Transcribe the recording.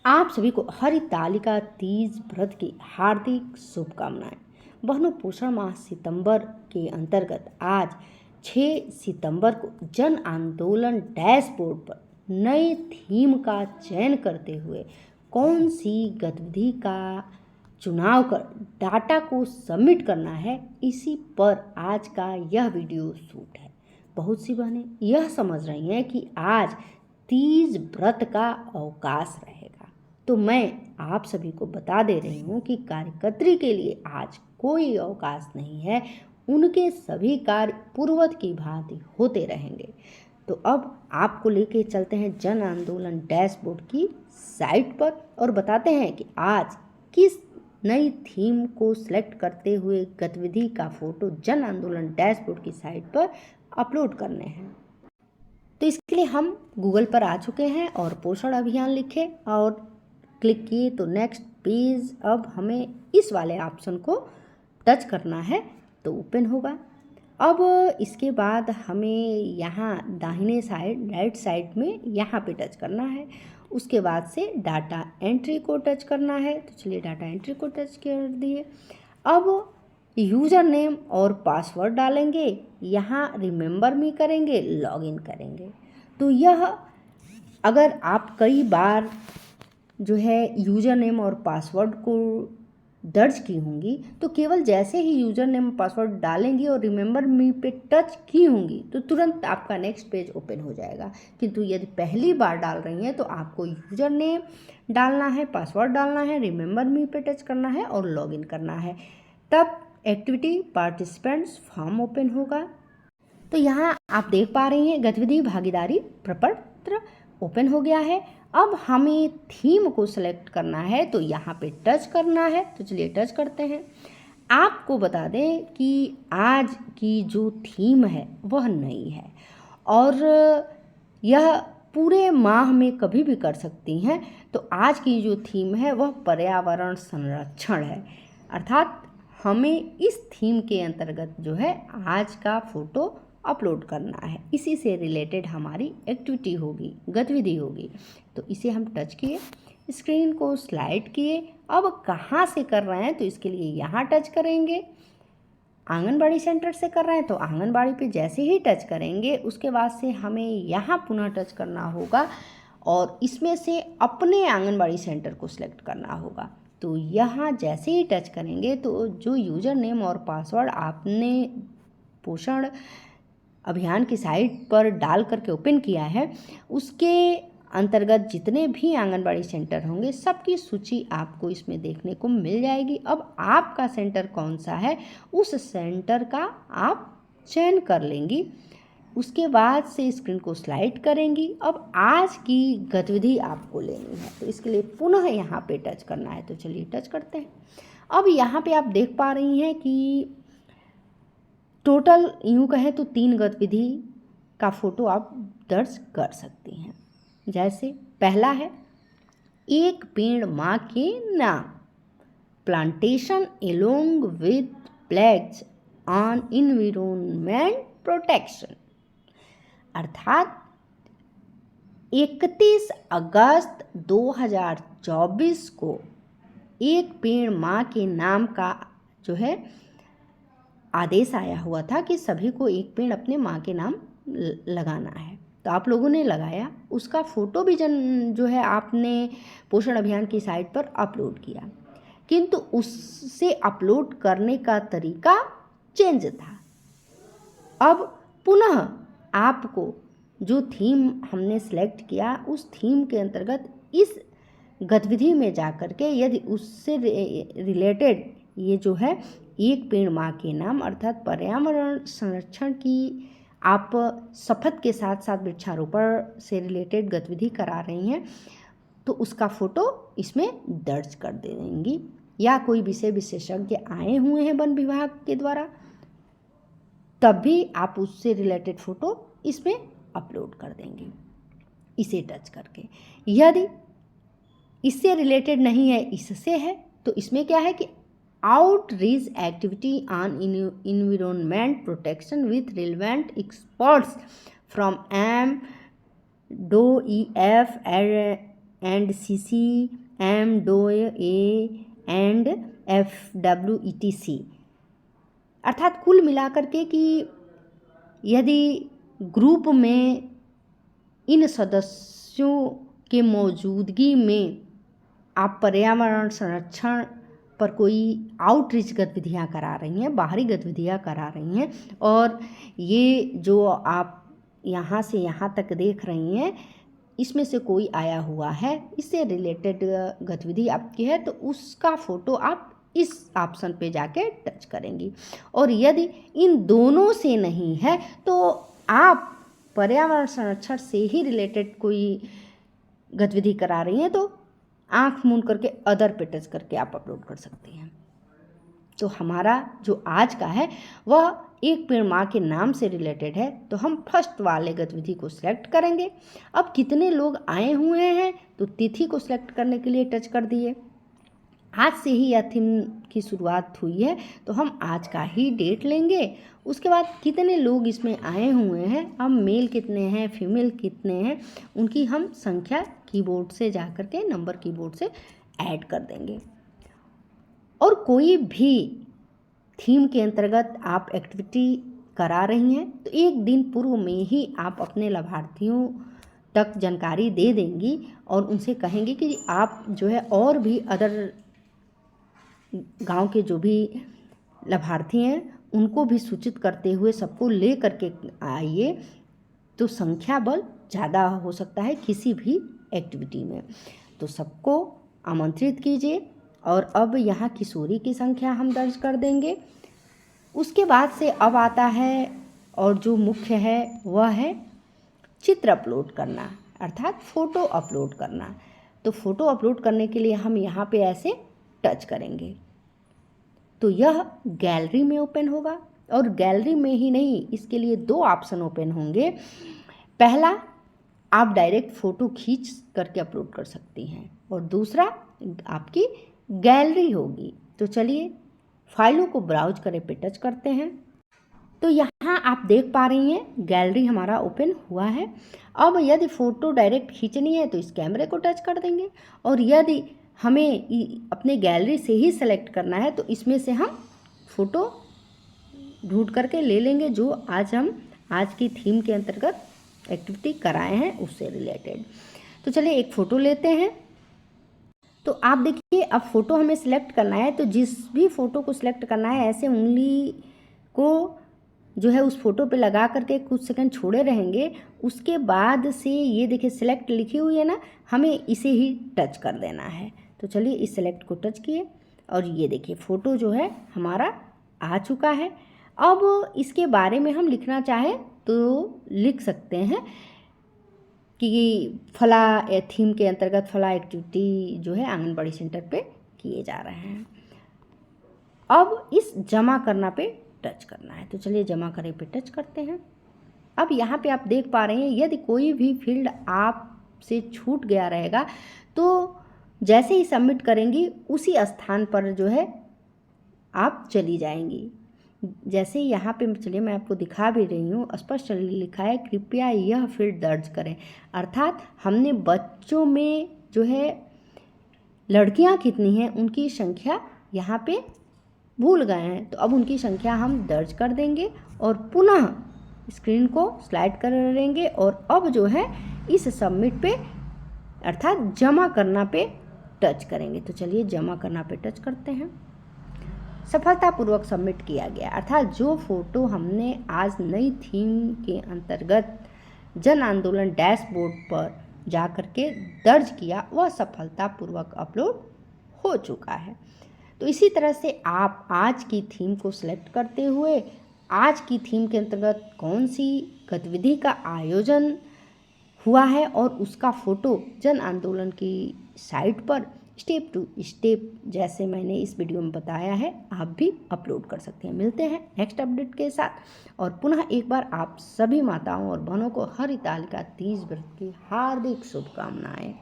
आप सभी को हरितालिका तीज व्रत की हार्दिक शुभकामनाएं। बहनों, पोषण माह सितंबर के अंतर्गत आज 6 सितंबर को जन आंदोलन डैशबोर्ड पर नए थीम का चयन करते हुए कौन सी गतिविधि का चुनाव कर डाटा को सबमिट करना है, इसी पर आज का यह वीडियो शूट है। बहुत सी बहनें यह समझ रही हैं कि आज तीज व्रत का अवकाश रहेगा, तो मैं आप सभी को बता दे रही हूँ कि कार्यकर्त्री के लिए आज कोई अवकाश नहीं है। उनके सभी कार्य पूर्ववत की भांति होते रहेंगे। तो अब आपको लेके चलते हैं जन आंदोलन डैशबोर्ड की साइट पर और बताते हैं कि आज किस नई थीम को सिलेक्ट करते हुए गतिविधि का फोटो जन आंदोलन डैशबोर्ड की साइट पर अपलोड करने हैं। तो इसके लिए हम गूगल पर आ चुके हैं और पोषण अभियान लिखे और क्लिक किए तो नेक्स्ट पेज। अब हमें इस वाले ऑप्शन को टच करना है तो ओपन होगा। अब इसके बाद हमें यहाँ दाहिने साइड राइट साइड में यहाँ पे टच करना है। उसके बाद से डाटा एंट्री को टच करना है। तो चलिए डाटा एंट्री को टच कर दिए। अब यूज़र नेम और पासवर्ड डालेंगे, यहाँ रिमेंबर मी करेंगे, लॉगिन करेंगे। तो यह अगर आप कई बार जो है यूज़र नेम और पासवर्ड को दर्ज की होंगी तो केवल जैसे ही यूज़र नेम पासवर्ड डालेंगी और रिमेंबर मी पे टच की होंगी तो तुरंत आपका नेक्स्ट पेज ओपन हो जाएगा। किंतु यदि पहली बार डाल रही हैं तो आपको यूज़र नेम डालना है, पासवर्ड डालना है, रिमेंबर मी पे टच करना है और लॉगिन करना है। तब एक्टिविटी पार्टिसिपेंट्स फॉर्म ओपन होगा। तो यहाँ आप देख पा रही हैं गतिविधि भागीदारी प्रपत्र ओपन हो गया है। अब हमें थीम को सिलेक्ट करना है तो यहाँ पे टच करना है। तो चलिए टच करते हैं। आपको बता दें कि आज की जो थीम है वह नई है और यह पूरे माह में कभी भी कर सकती हैं। तो आज की जो थीम है वह पर्यावरण संरक्षण है, अर्थात हमें इस थीम के अंतर्गत जो है आज का फोटो अपलोड करना है। इसी से रिलेटेड हमारी एक्टिविटी होगी, गतिविधि होगी। तो इसे हम टच किए, स्क्रीन को स्लाइड किए। अब कहाँ से कर रहे हैं तो इसके लिए यहाँ टच करेंगे। आंगनबाड़ी सेंटर से कर रहे हैं तो आंगनबाड़ी पे जैसे ही टच करेंगे उसके बाद से हमें यहाँ पुनः टच करना होगा और इसमें से अपने आंगनबाड़ी सेंटर को सिलेक्ट करना होगा। तो यहाँ जैसे ही टच करेंगे तो जो यूज़र नेम और पासवर्ड आपने पोषण अभियान की साइट पर डाल करके ओपन किया है उसके अंतर्गत जितने भी आंगनबाड़ी सेंटर होंगे सबकी सूची आपको इसमें देखने को मिल जाएगी। अब आपका सेंटर कौन सा है उस सेंटर का आप चयन कर लेंगी। उसके बाद से स्क्रीन को स्लाइड करेंगी। अब आज की गतिविधि आपको लेनी है तो इसके लिए पुनः यहाँ पे टच करना है। तो चलिए टच करते हैं। अब यहाँ पे आप देख पा रही हैं कि टोटल यूँ कहें तो 3 गतिविधि का फोटो आप दर्ज कर सकती हैं। जैसे पहला है एक पेड़ माँ के नाम, plantation along with plagues on environment protection, अर्थात 31 अगस्त 2024 को एक पेड़ माँ के नाम का जो है आदेश आया हुआ था कि सभी को एक पेड़ अपने माँ के नाम लगाना है। तो आप लोगों ने लगाया, उसका फ़ोटो भी जो है आपने पोषण अभियान की साइट पर अपलोड किया, किंतु उससे अपलोड करने का तरीका चेंज था। अब पुनः आपको जो थीम हमने सेलेक्ट किया उस थीम के अंतर्गत इस गतिविधि में जा कर के यदि उससे रिलेटेड ये जो है एक पेड़ माँ के नाम अर्थात पर्यावरण संरक्षण की आप शपथ के साथ साथ वृक्षारोपण से रिलेटेड गतिविधि करा रही हैं तो उसका फ़ोटो इसमें दर्ज कर देंगी, या कोई विषय विशेषज्ञ आए हुए हैं वन विभाग के द्वारा तब भी आप उससे रिलेटेड फ़ोटो इसमें अपलोड कर देंगे इसे टच करके। यदि इससे रिलेटेड नहीं है, इससे है, तो इसमें क्या है कि outreach activity on environment protection with relevant experts from M O E F and CCMWA and FWETC, अर्थात कुल मिलाकर के कि यदि ग्रुप में इन सदस्यों के मौजूदगी में आप पर्यावरण संरक्षण पर कोई आउटरीच गतिविधियाँ करा रही हैं, बाहरी गतिविधियाँ करा रही हैं, और ये जो आप यहाँ से यहाँ तक देख रही हैं इसमें से कोई आया हुआ है, इससे रिलेटेड गतिविधि आपकी है, तो उसका फ़ोटो आप इस ऑप्शन पे जाके टच करेंगी। और यदि इन दोनों से नहीं है तो आप पर्यावरण संरक्षण से ही रिलेटेड कोई गतिविधि करा रही हैं तो आँख मूंद करके अदर पे टच करके आप अपलोड कर सकती हैं। तो हमारा जो आज का है वह एक पेड़ माँ के नाम से रिलेटेड है, तो हम फर्स्ट वाले गतिविधि को सिलेक्ट करेंगे। अब कितने लोग आए हुए हैं तो तिथि को सिलेक्ट करने के लिए टच कर दिए। आज से ही यह थीम की शुरुआत हुई है तो हम आज का ही डेट लेंगे। उसके बाद कितने लोग इसमें आए हुए हैं, अब मेल कितने हैं, फीमेल कितने हैं, उनकी हम संख्या कीबोर्ड से जा कर के नंबर कीबोर्ड से ऐड कर देंगे। और कोई भी थीम के अंतर्गत आप एक्टिविटी करा रही हैं तो एक दिन पूर्व में ही आप अपने लाभार्थियों तक जानकारी दे देंगी और उनसे कहेंगे कि आप जो है और भी अदर गांव के जो भी लाभार्थी हैं उनको भी सूचित करते हुए सबको ले करके आइए, तो संख्या बल ज़्यादा हो सकता है किसी भी एक्टिविटी में। तो सबको आमंत्रित कीजिए। और अब यहाँ किशोरी की संख्या हम दर्ज कर देंगे। उसके बाद से अब आता है और जो मुख्य है वह है चित्र अपलोड करना, अर्थात फ़ोटो अपलोड करना। तो फ़ोटो अपलोड करने के लिए हम यहाँ पे ऐसे टच करेंगे तो यह गैलरी में ओपन होगा। और गैलरी में ही नहीं, इसके लिए दो ऑप्शन ओपन होंगे। पहला, आप डायरेक्ट फ़ोटो खींच करके अपलोड कर सकती हैं, और दूसरा आपकी गैलरी होगी। तो चलिए फाइलों को ब्राउज करें पे टच करते हैं। तो यहाँ आप देख पा रही हैं गैलरी हमारा ओपन हुआ है। अब यदि फ़ोटो डायरेक्ट खींचनी है तो इस कैमरे को टच कर देंगे, और यदि हमें अपने गैलरी से ही सेलेक्ट करना है तो इसमें से हम फ़ोटो ढूंढ करके ले लेंगे जो आज की थीम के अंतर्गत एक्टिविटी कराए हैं उससे रिलेटेड। तो चलिए एक फ़ोटो लेते हैं। तो आप देखिए अब फ़ोटो हमें सिलेक्ट करना है, तो जिस भी फ़ोटो को सिलेक्ट करना है ऐसे उंगली को जो है उस फ़ोटो पे लगा करके कुछ सेकंड छोड़े रहेंगे। उसके बाद से ये देखिए सिलेक्ट लिखी हुई है ना, हमें इसे ही टच कर देना है। तो चलिए इस सेलेक्ट को टच किए और ये देखिए फ़ोटो जो है हमारा आ चुका है। अब इसके बारे में हम लिखना चाहें तो लिख सकते हैं कि फला थीम के अंतर्गत फला एक्टिविटी जो है आंगनबाड़ी सेंटर पे किए जा रहे हैं। अब इस जमा करना पे टच करना है। तो चलिए जमा करें पे टच करते हैं। अब यहाँ पे आप देख पा रहे हैं यदि कोई भी फील्ड आपसे छूट गया रहेगा तो जैसे ही सबमिट करेंगी उसी स्थान पर जो है आप चली जाएंगी। जैसे यहाँ पे चलिए मैं आपको दिखा भी रही हूँ, स्पष्ट लिखा है कृपया यह फील्ड दर्ज करें। अर्थात हमने बच्चों में जो है लड़कियाँ कितनी हैं उनकी संख्या यहाँ पे भूल गए हैं, तो अब उनकी संख्या हम दर्ज कर देंगे और पुनः स्क्रीन को स्लाइड करेंगे और अब जो है इस सबमिट पे अर्थात जमा करना पे टच करेंगे। तो चलिए जमा करना पे टच करते हैं। सफलतापूर्वक सबमिट किया गया, अर्थात जो फ़ोटो हमने आज नई थीम के अंतर्गत जन आंदोलन डैशबोर्ड पर जा कर के दर्ज किया वह सफलतापूर्वक अपलोड हो चुका है। तो इसी तरह से आप आज की थीम को सिलेक्ट करते हुए आज की थीम के अंतर्गत कौन सी गतिविधि का आयोजन हुआ है और उसका फ़ोटो जन आंदोलन की साइट पर स्टेप टू स्टेप जैसे मैंने इस वीडियो में बताया है आप भी अपलोड कर सकते हैं। मिलते हैं नेक्स्ट अपडेट के साथ और पुनः एक बार आप सभी माताओं और बहनों को हरितालिका तीज व्रत की हार्दिक शुभकामनाएं।